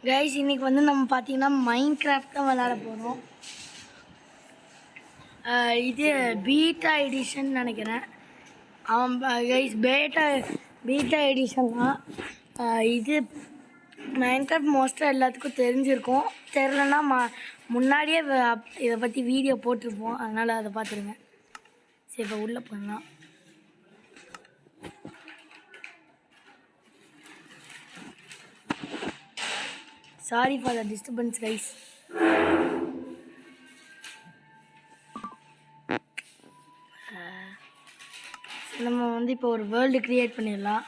Guys இன்றைக்கி வந்து நம்ம பார்த்தீங்கன்னா மைன்கிராஃப்ட் தான் விளாட போகிறோம். இது பீட்டா எடிஷன் நினைக்கிறேன். கைஸ் பீட்டா எடிஷன் தான். இது மைன்கிராஃப்ட் மோஸ்ட்டாக எல்லாத்துக்கும் தெரிஞ்சிருக்கும். தெரிலன்னா முன்னாடியே இதை பற்றி வீடியோ போட்டிருப்போம், அதனால் அதை பார்த்துருங்க. சரி, இப்போ உள்ளே போடலாம். Sorry for the disturbance, guys. நம்ம வந்து இப்போ ஒரு வேர்ல்டு க்ரியேட் பண்ணிடலாம்.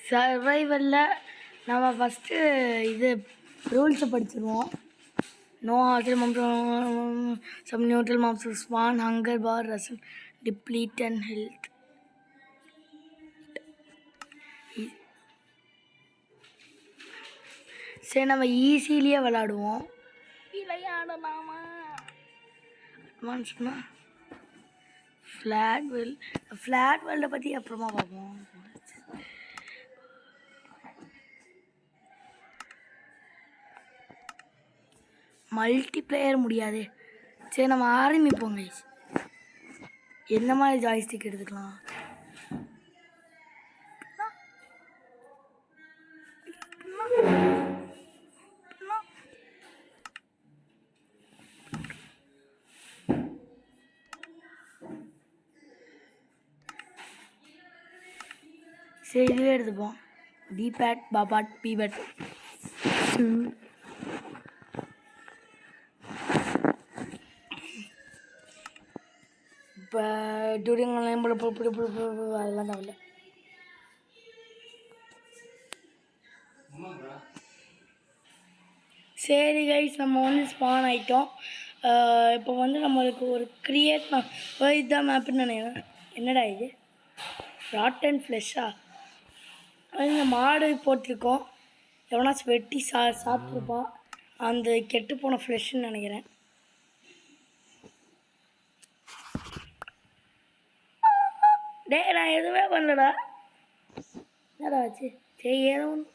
சர்வைவலில் நம்ம ஃபஸ்ட்டு இது ரூல்ஸை படிச்சிருவோம். No hurdle some neutral mobs spawn, hunger bar, ரசல், டிப்ளீட் அண்ட் ஹெல்த். சரி, நம்ம ஈஸிலியே விளாடுவோம். விளையாடலாமா அட்வான்ஸ்னா ஃப்ளாட் வேர்ல்டை பற்றி அப்புறமா பார்ப்போம். மல்டி பிளேயர் முடியாது. சரி, நம்ம ஆரம்பிப்போங்க. என்ன மாதிரி ஜாய்ஸ்டிக் எடுத்துக்கலாம்? சரி, இதுவே எடுத்துப்போம். டிபேட், பாபாட், பிபேட். இப்போ டூரிங் அதெல்லாம் தவிர. சரி கைஸ், நம்ம வந்து ஸ்பான் ஆகிட்டோம். இப்போ வந்து நம்மளுக்கு ஒரு கிரியேட் இதுதான் மேப்புன்னு நினைக்கிறேன். என்னடா இது? ராட்டன் ஃப்ளெஷ்ஷா? இந்த மாடு போட்டிருக்கோம். எவனாச்சும் வெட்டி சாப்பிட்ருப்பான். அந்த கெட்டு போன ஃப்ளெஷ்ன்னு நினைக்கிறேன். டே, நான் எதுவுமே பண்ணலடா. என்னடா ஆச்சு? சரி, ஏதோ ஒன்று.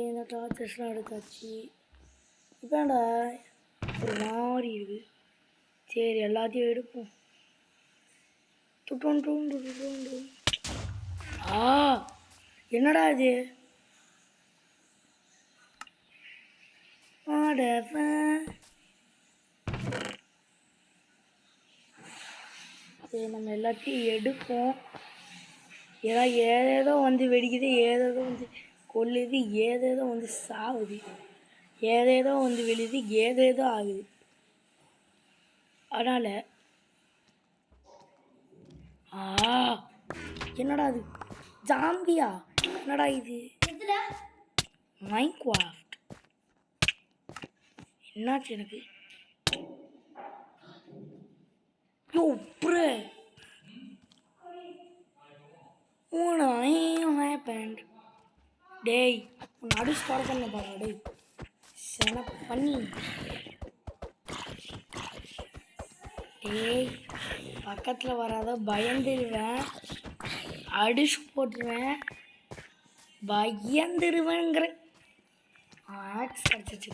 இந்த டார்ச்சர்ஸ்லாம் எடுத்தாச்சு. இப்போடா ஒரு மாதிரி இருக்குது. சரி, எல்லாத்தையும் எடுப்போம். என்னடா இது? சரி, நம்ம எல்லாத்தையும் எடுப்போம். ஏன்னா ஏதேதோ வந்து வெடிக்குது, ஏதேதோ வந்து கொல்லுது, ஏதேதோ வந்து சாகுது, ஏதேதோ வந்து விழுது, ஏதேதோ ஆகுது. அதனால் என்னடா அது? ஜாம்பியா? என்னடா இது? மைன்கிராஃப்ட் என்னாச்சு எனக்கு? டேய், உன்னை அடிச்சு தொடக்கணும் பாருங்க. டேய், சென பண்ணி. டேய், பக்கத்தில் வராத, பயந்துருவேன். அடிச்சு போட்டுருவேன். பயந்துருவேங்கிற ஆக்ஸ் கிடச்சிச்சு.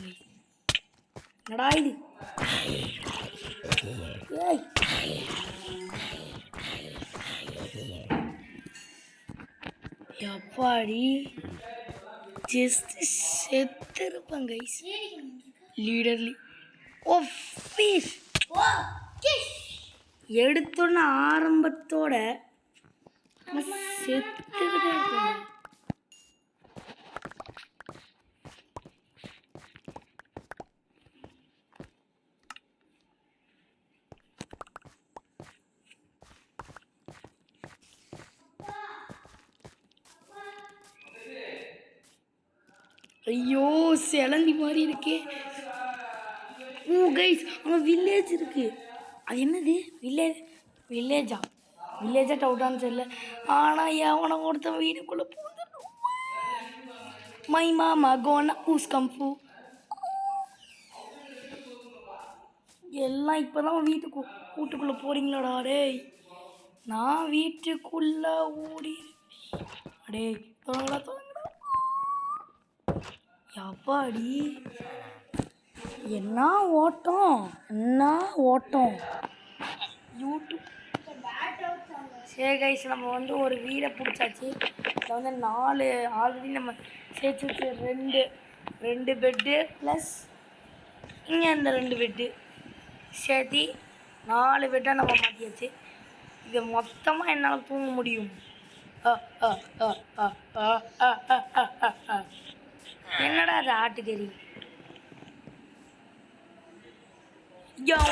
என்னடா இது? ஏய், எப்பாடி ஜஸ்ட் செத்துருப்பேன் கைஸ். லீடர்லி ஓ ஃபிஷ் எடுத்தோன்னு ஆரம்பத்தோட செத்துக்கிட்டே இருக்கேன். ஐயோ, செலந்தி மாதிரி இருக்கே. ஓ கைஸ், அவன் வில்லேஜ் இருக்கு. அது என்னது? வில்லேஜா டவுட்டான்னு தெரியல. ஆனால் எவனை ஒருத்தன் வீடுக்குள்ளே போந்துடும். மை மாமா கோனா ஊஸ்கம்பு எல்லாம் இப்போ தான் வீட்டுக்குள்ளே போகிறீங்களாடா? டேய், நான் வீட்டுக்குள்ளே ஓடி. டேய், தொடங்கடா. எப்பாடி என்ன ஓட்டம் என்ன ஓட்டம் யூடியூப். சரி கைஸ், நம்ம வந்து ஒரு வீடை பிடிச்சாச்சு. இதில் வந்து 4 ஆல்ரெடி நம்ம சேர்த்து வச்சு ரெண்டு பெட்டு ப்ளஸ் இங்கே அந்த 2 பெட்டு சேர்த்து 4 பெட்டாக நம்ம மாற்றியாச்சு. இது மொத்தமாக என்னால் தூங்க முடியும். என்னடா அது ஆட்டுக்கறி?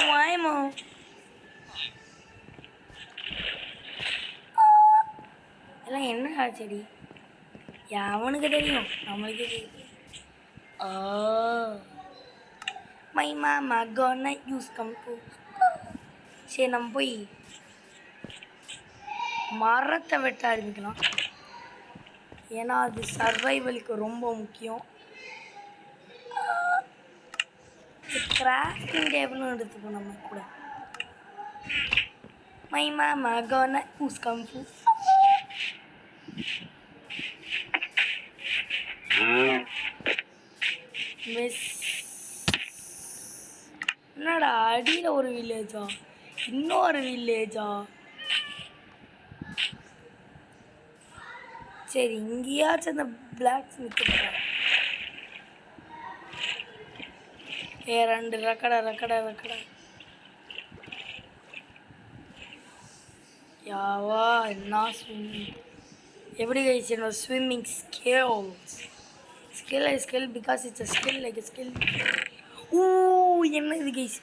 வாயமோ எல்லாம் என்னடா செடி? அவனுக்கு தெரியும், நம்மளுக்கு தெரியும். மை மாமா gonna use kung fu. சரி, நம்ம போய் மரத்தை வெட்ட ஆரம்பிக்கலாம். ஏன்னா அது சர்வைவலுக்கு ரொம்ப முக்கியம். கிராஃப்டிங் டேபிளும் எடுத்துப்போம் நம்ம கூட. மை மாமா gonna use kung fu. என்னடா அடியில் ஒரு வில்லேஜா, இன்னொரு வில்லேஜா? சரி, இங்கேயாச்சும் அந்த பிளாக் ஸ்மித் 2 ரக்கடை யாவா என்ன ஸ்விம்மிங். எப்படி கைஸ் என்னோட swimming skill because it's a skill like a skill. என்ன இது கைஸ்?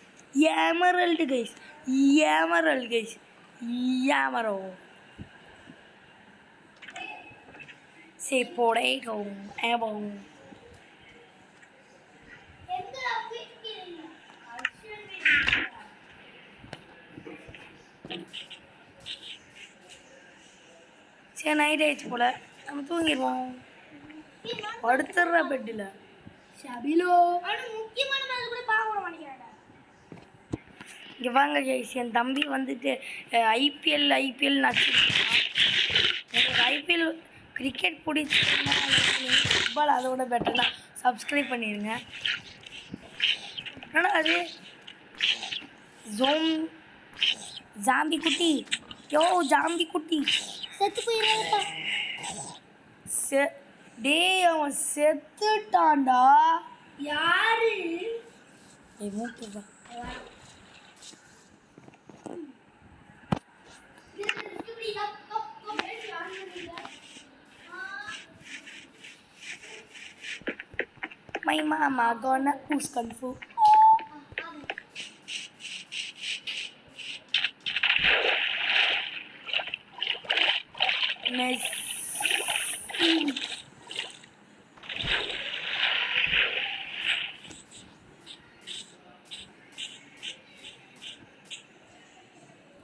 Emerald guys, எமரோ. சரி, பொடேட்டோ ஏபோ. சரி, நைட் ஆயிடுச்சு போல், நம்ம தூங்கிடுவோம். படுத்துடுற பெட்டில் ஷபிலோ. இங்கே வாங்க கைஸ், என் தம்பி வந்துட்டு ஐபிஎல் நடிச்சிருக்கான். உங்களுக்கு ஐபிஎல் கிரிக்கெட் பிடிச்சிருந்தா ஃபுட்பால் அதோட பெட்டர்னா சப்ஸ்கிரைப் பண்ணிடுங்க. என்னடா அது? ஜாம்பி குட்டி, ஜாம்பி குட்டி செத்து போயிடாதப்பா. அவன் செத்துட்டான்டா. யாரு? மூக்குதா. My mama gonna use kung fu. Nice.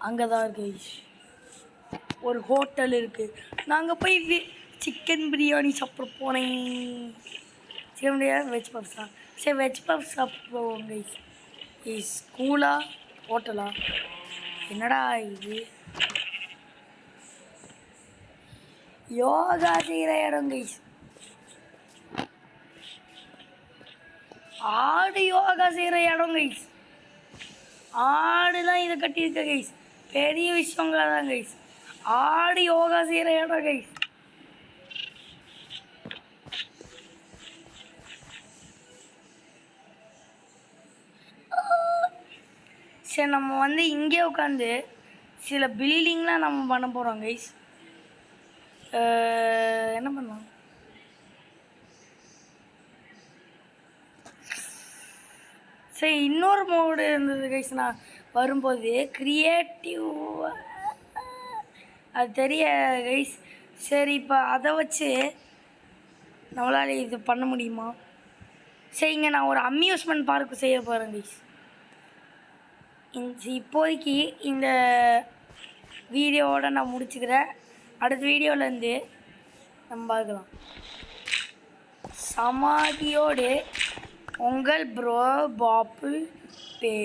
அங்கே தான் இருக்கு ஒரு ஹோட்டல் இருக்குது. நாங்கள் போய் சிக்கன் பிரியாணி சாப்பிட போனேன். சிக்கன் பிரியாணி வெஜ் பப்ஸா? சரி, வெஜ் பப்ஸ் சாப்பிட்டு போவோம் கைஸ். ஸ்கூலா ஹோட்டலா? என்னடா இது? யோகா செய்கிற இடம் கைஸ். ஆடு யோகா செய்கிற இடம் கைஸ். ஆடு தான் இதை கட்டியிருக்க கைஸ். பெரிய விஷயங்களா தான் கைஸ். ஆடு யோகா செய்கிற இடம் கைஸ். சரி, நம்ம வந்து இங்கே உட்காந்து சில பில்டிங்லாம் நம்ம பண்ண போகிறோம் கைஸ். என்ன பண்ணலாம்? சரி, இன்னொரு மோடு இருந்தது கைஸ். நான் வரும்போது கிரியேட்டிவ் அது தெரிய கைஸ். சரி, இப்போ அதை வச்சு நம்மளால் இது பண்ண முடியுமா? சரிங்க, நான் ஒரு அம்யூஸ்மெண்ட் பார்க்கு செய்ய போகிறேன் கைஸ். இப்போதைக்கு இந்த வீடியோவோட நான் முடிச்சுக்கிறேன். அடுத்த வீடியோவிலேருந்து நம்ம பார்க்கலாம். சமாதியோடு உங்கள் ப்ரோ பாப்பு பே.